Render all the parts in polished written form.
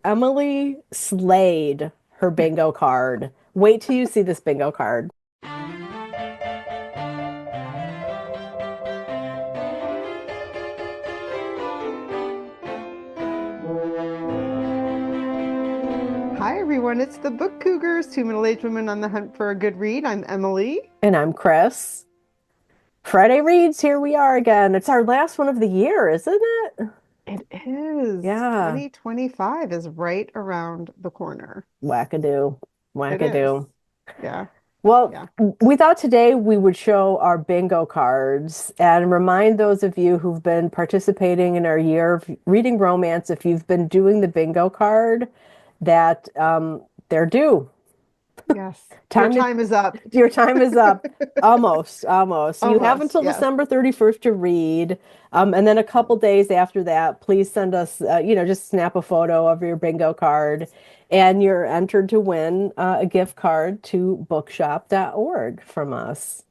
Emily slayed her bingo card. Wait till you see this bingo card. Hi, everyone. It's the Book Cougars, two middle-aged women on the hunt for a good read. I'm Emily. And I'm Chris. Friday reads, here we are again. It's our last one of the year, isn't it? It is. Yeah. 2025 is right around the corner. Wackadoo. It is. Wackadoo. Yeah. Well, Yeah. we thought today we would show our bingo cards and remind those of you who've been participating in our year of reading romance, if you've been doing the bingo card, that they're due. Yes. Your Time to time is up. Your time is up. Almost, almost. You have Almost. until Yes. December 31st to read. And then a couple days after that, please send us, just snap a photo of your bingo card, and you're entered to win a gift card to bookshop.org from us.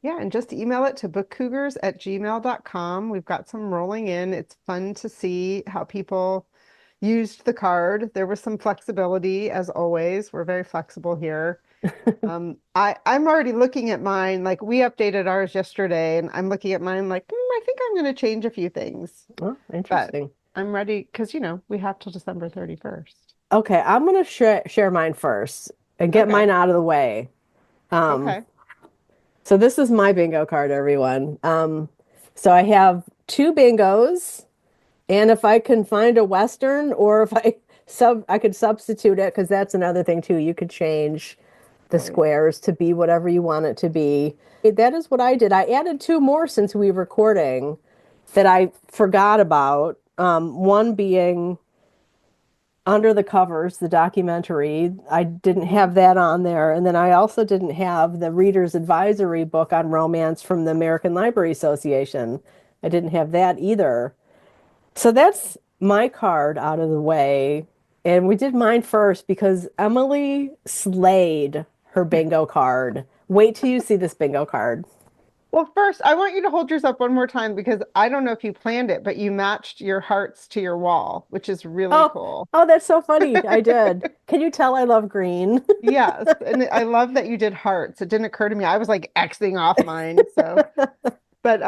Yeah. And just email it to bookcougars@gmail.com. We've got some rolling in. It's fun to see how people used the card. There was some flexibility, as always. We're very flexible here. I'm already looking at mine. Like we updated ours yesterday, and I'm looking at mine like, I think I'm going to change a few things, Oh, but interesting. I'm ready because we have till December 31st. Okay, I'm gonna share mine first and get Okay. mine out of the way. Um, Okay. so this is my bingo card, everyone. So I have two bingos. And if I can find a Western, or if I could substitute it, because that's another thing too. You could change the Right. squares to be whatever you want it to be. That is what I did. I added two more since we were recording that I forgot about. One being Under the Covers, the documentary. I didn't Hmm. have that on there. And then I also didn't have the Reader's Advisory book on romance from the American Library Association. I didn't have that either. So that's my card out of the way. And we did mine first because Emily slayed her bingo card. Wait till you see this bingo card. Well, first, I want you to hold yours up one more time because I don't know if you planned it, but you matched your hearts to your wall, which is really Oh, cool. oh, that's so funny. I did. Can you tell I love green? Yes, and I love that you did hearts. It didn't occur to me. I was like Xing off mine. So, but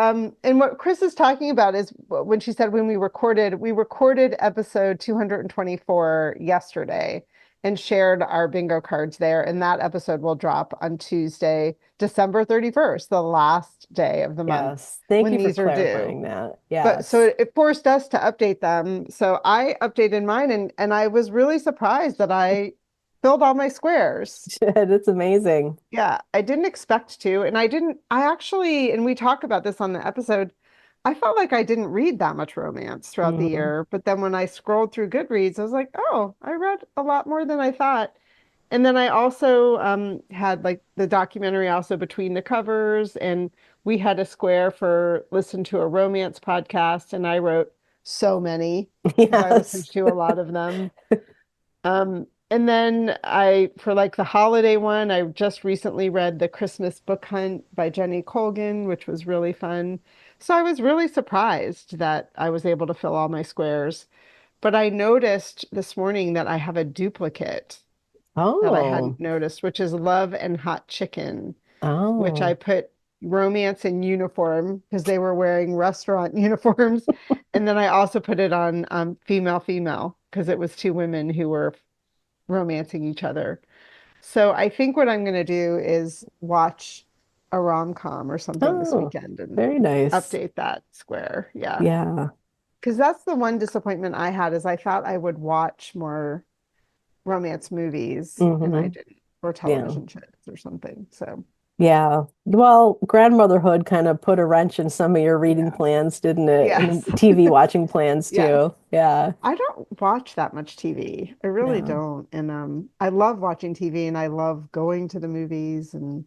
and what Chris is talking about is when she said when we recorded episode 224 yesterday and shared our bingo cards there, and that episode will drop on Tuesday, December 31st, the last day of the month Yes. Thank when you for these are due. clarifying that. But so Yes. it forced us to update them. So I updated mine and I was really surprised that I filled all my squares. It's amazing. Yeah, I didn't expect to. And I actually, and we talk about this on the episode, I felt like I didn't read that much romance throughout the Mhm. year. But then when I scrolled through Goodreads, I was like, oh, I read a lot more than I thought. And then I also had like the documentary also between the covers, and we had a square for listen to a romance podcast, and I wrote so many because I listened Yes. to a lot of them. And then for like the holiday one, I just recently read The Christmas Book Hunt by Jenny Colgan, which was really fun. So I was really surprised that I was able to fill all my squares. But I noticed this morning that I have a duplicate that I Oh. hadn't noticed, which is Love and Hot Chicken, which I Oh. put romance in uniform because they were wearing restaurant uniforms. And then I also put it on female female because it was two women who were romancing each other. So I think what I'm going to do is watch a rom-com or something this Oh. weekend and Very nice. update that square. Yeah. Yeah. Because that's the one disappointment I had is I thought I would watch more romance movies and I Hmm. didn't, or Yeah. television shows or something. So Yeah. Well, grandmotherhood kind of put a wrench in some of your reading yeah. plans, didn't it? And Yes. TV watching plans Yes. too. Yeah. I don't watch that much TV. I really Yeah. don't. And I love watching TV and I love going to the movies and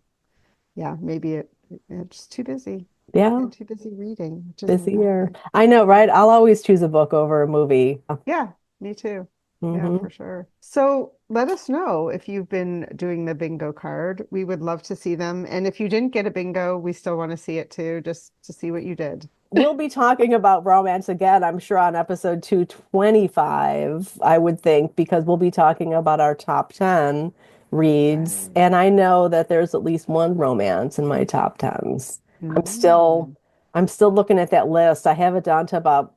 yeah, maybe it's just too busy Yeah. and too busy reading, which isn't a Busy bad year. thing. I know, right? I'll always choose a book over a movie. Yeah, me too. Yeah, Hmm. for sure. So let us know if you've been doing the bingo card. We would love to see them. And if you didn't get a bingo, we still want to see it too, just to see what you did. we'll be talking about romance again, I'm sure, on episode 225, I would think, because we'll be talking about our top 10 reads. Right. And I know that there's at least one romance in my top 10s. I'm still Mm. I'm still looking at that list. I have it down to about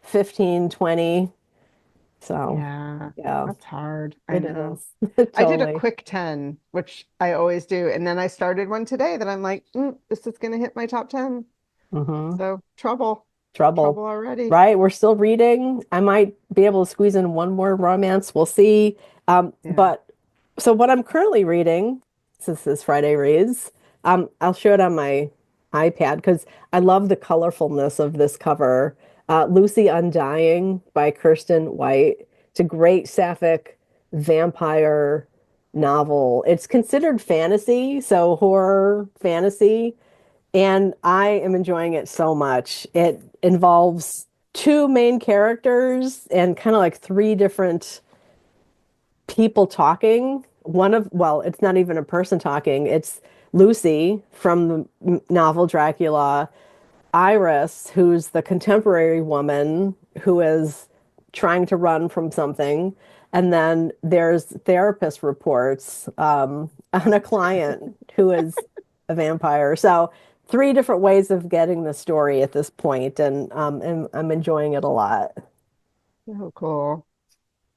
15, 20. So, Yeah, yeah, that's hard. I it know. is. I did a Totally. quick 10, which I always do. And then I started one today that I'm like, this is going to hit my top 10. Hmm. So trouble, Trouble. trouble already. Right? We're still reading. I might be able to squeeze in one more romance. We'll see. Yeah. But so what I'm currently reading, since this is Friday Reads, I'll show it on my iPad because I love the colorfulness of this cover. Lucy Undying by Kirsten White. It's a great sapphic vampire novel. It's considered fantasy, so horror fantasy, and I am enjoying it so much. It involves two main characters and kind of like three different people talking. Well, it's not even a person talking. It's Lucy from the novel Dracula, Iris, who's the contemporary woman who is trying to run from something. And then there's therapist reports on a client who is a vampire. So three different ways of getting the story at this point, and I'm enjoying it a lot. Oh, cool.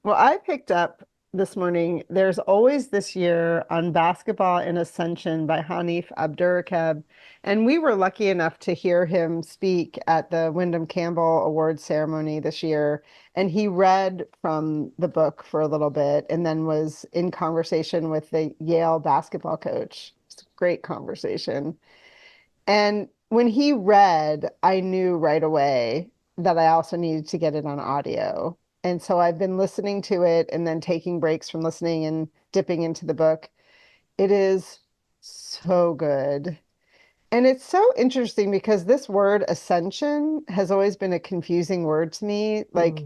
Well, I picked up this morning, there's always this year on Basketball in Ascension by Hanif Abdurraqib. And we were lucky enough to hear him speak at the Wyndham Campbell Awards ceremony this year. And he read from the book for a little bit and then was in conversation with the Yale basketball coach. It's a great conversation. And when he read, I knew right away that I also needed to get it on audio. And so I've been listening to it and then taking breaks from listening and dipping into the book. It is so good. And it's so interesting because this word ascension has always been a confusing word to me. Like,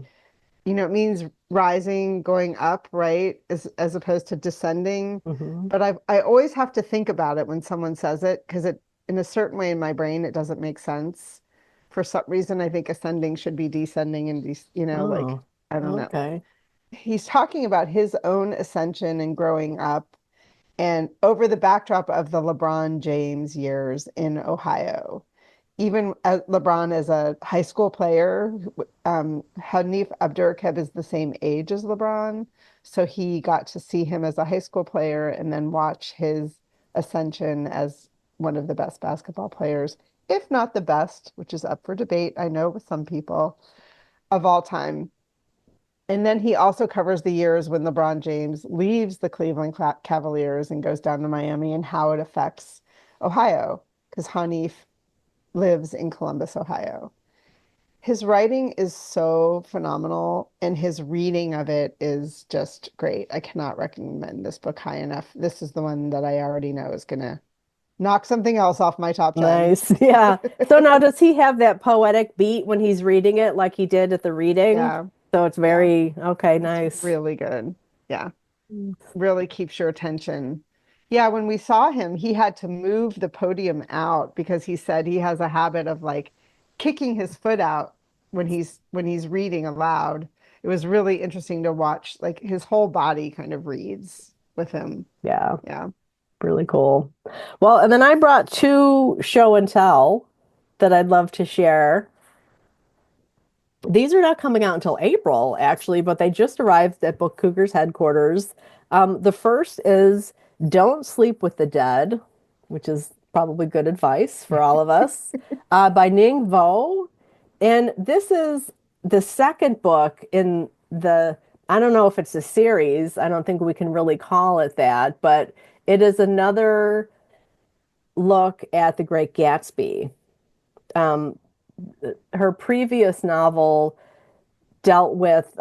Mm, it means rising, going up, right? As opposed to descending. hmm. But I always have to think about it when someone says it because it in a certain way in my brain it doesn't make sense. For some reason, I think ascending should be descending and like Oh, I don't know. okay. He's talking about his own ascension and growing up and over the backdrop of the LeBron James years in Ohio. Even as LeBron as a high school player, Hanif Abdurraqib is the same age as LeBron. So he got to see him as a high school player and then watch his ascension as one of the best basketball players, if not the best, which is up for debate, I know with some people, of all time. And then he also covers the years when LeBron James leaves the Cleveland Cavaliers and goes down to Miami and how it affects Ohio, because Hanif lives in Columbus, Ohio. His writing is so phenomenal, and his reading of it is just great. I cannot recommend this book high enough. This is the one that I already know is going to knock something else off my top 10. Nice. Yeah. So now does he have that poetic beat when he's reading it like he did at the reading? Yeah, So it's yeah, very okay, it's nice. really good. Yeah, really keeps your attention. Yeah, when we saw him, he had to move the podium out because he said he has a habit of like kicking his foot out when he's reading aloud. It was really interesting to watch, like his whole body kind of reads with him. Yeah, Yeah. really cool. Well, and then I brought two show and tell that I'd love to share. These are not coming out until April, actually, but they just arrived at Book Cougars headquarters. The first is Don't Sleep with the Dead, which is probably good advice for all of us, by Ning Vo. And this is the second book in I don't know if it's a series. I don't think we can really call it that, but it is another look at The Great Gatsby. Um, Her previous novel dealt with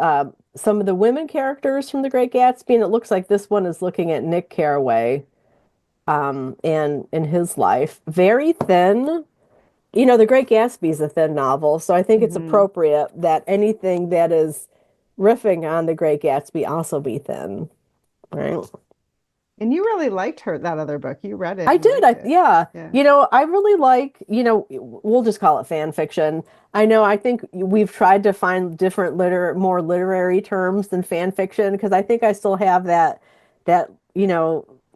some of the women characters from The Great Gatsby, and it looks like this one is looking at Nick Carraway and in his life. Very thin. The Great Gatsby is a thin novel, so I think it's Hmm. appropriate that anything that is riffing on The Great Gatsby also be thin, right? And you really liked that other book. You read it I and did. liked it. Yeah. Yeah. I really like, we'll just call it fan fiction. I think we've tried to find different more literary terms than fan fiction because I think I still have that,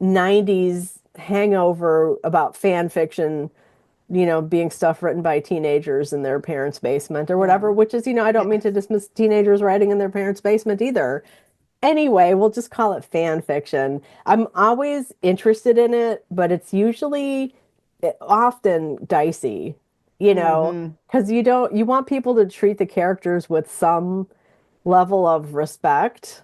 90s hangover about fan fiction, being stuff written by teenagers in their parents' basement or whatever, Yeah. which is, I don't mean to Yes. dismiss teenagers writing in their parents' basement either. Anyway, we'll just call it fan fiction. I'm always interested in it, but it's usually often dicey, Hmm. because you want people to treat the characters with some level of respect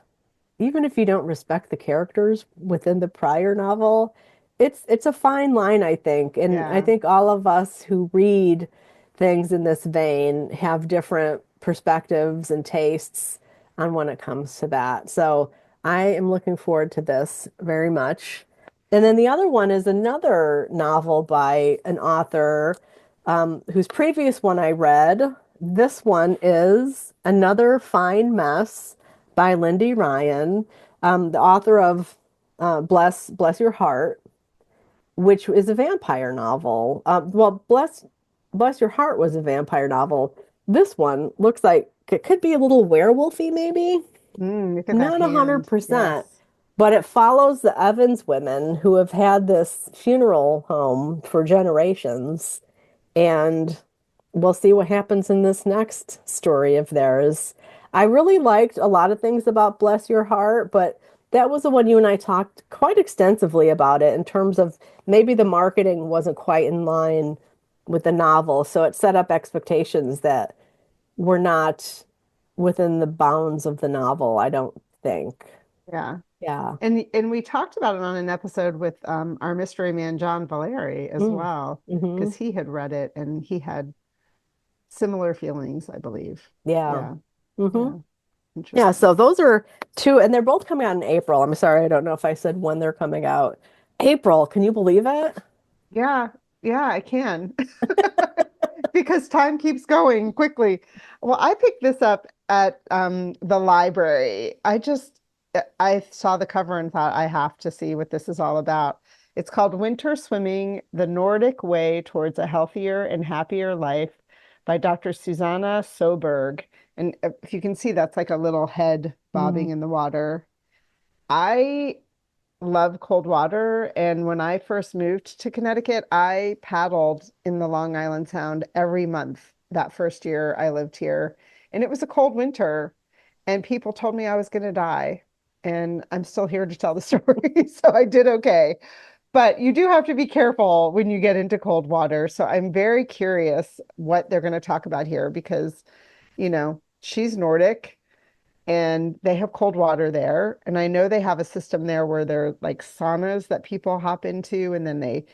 even if you don't respect the characters within the prior novel, it's a fine line, I think. And I Yeah. think all of us who read things in this vein have different perspectives and tastes on when it comes to that. So I am looking forward to this very much. And then the other one is another novel by an author whose previous one I read. This one is Another Fine Mess by Lindy Ryan, the author of Bless Your Heart, which is a vampire novel. Well, Bless Your Heart was a vampire novel. This one looks like it could be a little werewolfy, maybe. Look at that Not a hundred hand. percent, Yes. but it follows the Evans women who have had this funeral home for generations, and we'll see what happens in this next story of theirs. I really liked a lot of things about Bless Your Heart, but that was the one you and I talked quite extensively about it in terms of maybe the marketing wasn't quite in line with the novel, so it set up expectations that were not within the bounds of the novel, I don't think. Yeah. Yeah. And we talked about it on an episode with our mystery man John Valeri as Mm. well, Hmm. because he had read it and he had similar feelings, I believe. Yeah. Yeah. Hmm. Yeah. Yeah, so Interesting. those are two, and they're both coming out in April. I'm sorry, I don't know if I said when they're coming out. April, can you believe it? Yeah. Yeah, I can. Because time keeps going quickly. Well, I picked this up at the library. I saw the cover and thought I have to see what this is all about. It's called Winter Swimming: The Nordic Way Towards a Healthier and Happier Life by Dr. Susanna Søberg. And if you can see, that's like a little head Mm, bobbing in the water. I love cold water. And when I first moved to Connecticut, I paddled in the Long Island Sound every month that first year I lived here. And it was a cold winter, and people told me I was going to die. And I'm still here to tell the story. So I did okay. But you do have to be careful when you get into cold water. So I'm very curious what they're going to talk about here because, she's Nordic and they have cold water there. And I know they have a system there where they're like saunas that people hop into, and then they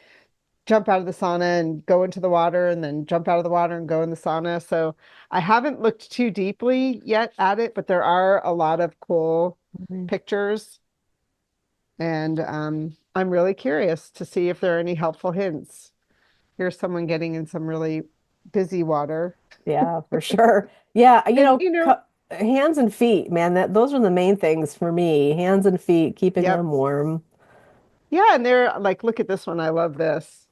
jump out of the sauna and go into the water, and then jump out of the water and go in the sauna. So I haven't looked too deeply yet at it, but there are a lot of cool mhm. pictures. And I'm really curious to see if there are any helpful hints. Here's someone getting in some really busy water. Yeah, for sure. Yeah, And, hands and feet, man, those are the main things for me. Hands and feet, keeping yep. them warm. Yeah. And they're like, look at this one. I love this.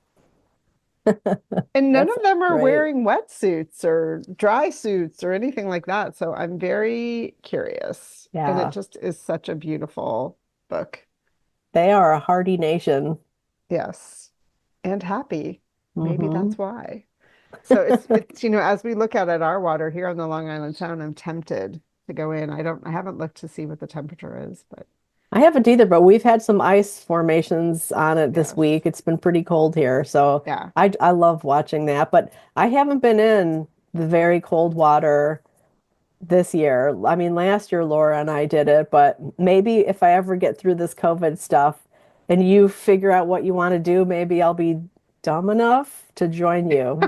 And none That's of them are great. wearing wetsuits or dry suits or anything like that. So I'm very curious. And it Yeah, just is such a beautiful book. they are a hardy nation. Yes. And happy. Maybe Hmm. that's why. So it's as we look out at our water here on the Long Island Sound, I'm tempted to go in. I haven't looked to see what the temperature is, but I haven't either, but we've had some ice formations on it this yes. week. It's been pretty cold here, so Yeah. I love watching that. But I haven't been in the very cold water this year. I mean, last year Laura and I did it, but maybe if I ever get through this COVID stuff and you figure out what you want to do, maybe I'll be dumb enough to join you.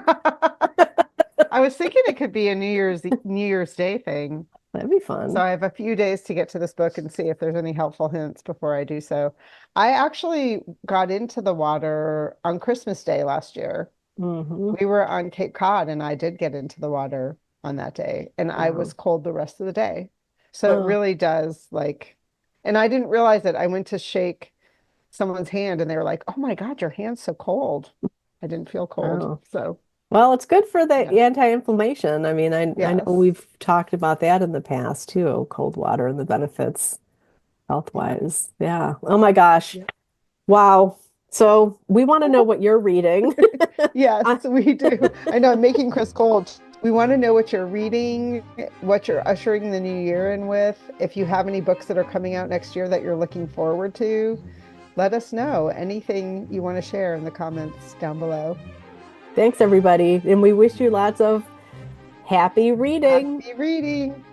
I was thinking it could be a New Year's Day thing. That'd be So fun. I have a few days to get to this book and see if there's any helpful hints before I do so. I actually got into the water on Christmas Day last year. Hmm. We were on Cape Cod and I did get into the water on that day, and I was Wow. cold the rest of the day. So it Oh, really does and I didn't realize it. I went to shake someone's hand and they were like, "Oh my God, your hand's so cold." I didn't feel cold. Oh. So, Well, it's good for the yeah. anti-inflammation. I mean, I know Yes. we've talked about that in the past too, cold water and the benefits Yeah. health-wise. Yeah. Oh my gosh. Yeah. Wow. So we want to know what you're reading. Yes, I, we do. I know I'm making Chris cold. We want to know what you're reading, what you're ushering the new year in with. If you have any books that are coming out next year that you're looking forward to, let us know. Anything you want to share in the comments down below. Thanks, everybody. And we wish you lots of happy reading. Happy reading.